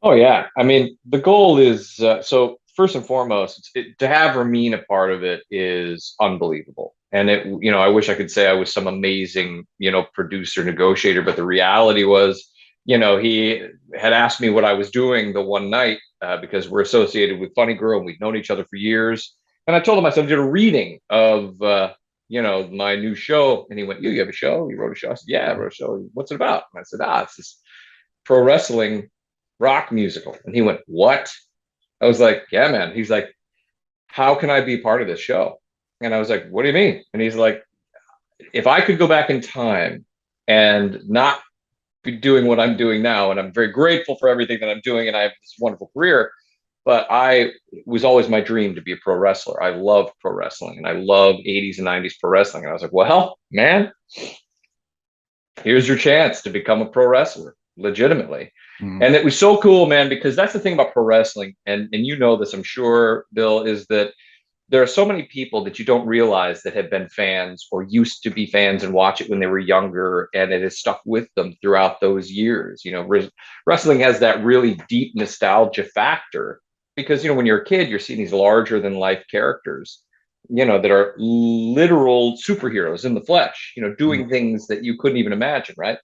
Oh yeah, I mean the goal is so first and foremost to have Ramin a part of it is unbelievable, and I wish I could say I was some amazing producer negotiator, but the reality was he had asked me what I was doing the one night because we're associated with Funny Girl and we'd known each other for years, and I told him I said I did a reading of my new show, and he went, you have a show? You wrote a show? I said, yeah, I wrote a show. What's it about? And I said, it's this pro wrestling rock musical. And he went, what? I was like, yeah, man. He's like, how can I be part of this show? And I was like, what do you mean? And he's like, if I could go back in time and not be doing what I'm doing now, and I'm very grateful for everything that I'm doing, and I have this wonderful career, but it was always my dream to be a pro wrestler. I love pro wrestling and I love 80s and 90s pro wrestling. And I was like, well, man, here's your chance to become a pro wrestler legitimately. Mm. And it was so cool, man, because that's the thing about pro wrestling, and you know this, I'm sure, Bill, is that there are so many people that you don't realize that have been fans or used to be fans and watch it when they were younger, and it has stuck with them throughout those years. Wrestling has that really deep nostalgia factor because when you're a kid, you're seeing these larger than life characters, that are literal superheroes in the flesh, Mm. doing things that you couldn't even imagine, right?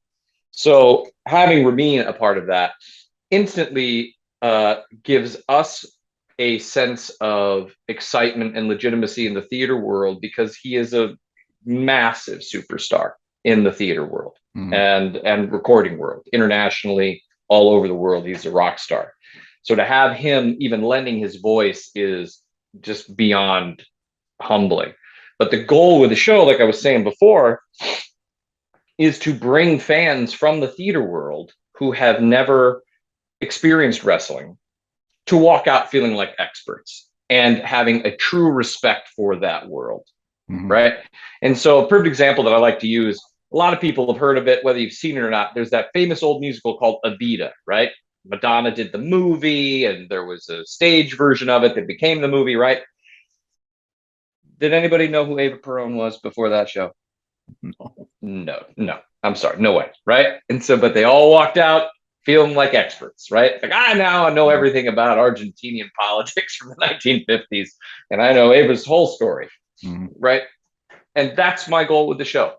So having Ramin a part of that instantly gives us a sense of excitement and legitimacy in the theater world because he is a massive superstar in the theater world Mm. and recording world internationally, all over the world. He's a rock star. So to have him even lending his voice is just beyond humbling. But the goal with the show, like I was saying before, is to bring fans from the theater world who have never experienced wrestling to walk out feeling like experts and having a true respect for that world, Mm. right? And so, a perfect example that I like to use, a lot of people have heard of it, whether you've seen it or not. There's that famous old musical called Evita, right? Madonna did the movie, and there was a stage version of it that became the movie, right? Did anybody know who Eva Peron was before that show? No. No, no, I'm sorry, no way, right? And so, but they all walked out feeling like experts, right? Like, I know Mm. everything about Argentinian politics from the 1950s, and I know Ava's whole story, Mm. right? And that's my goal with the show.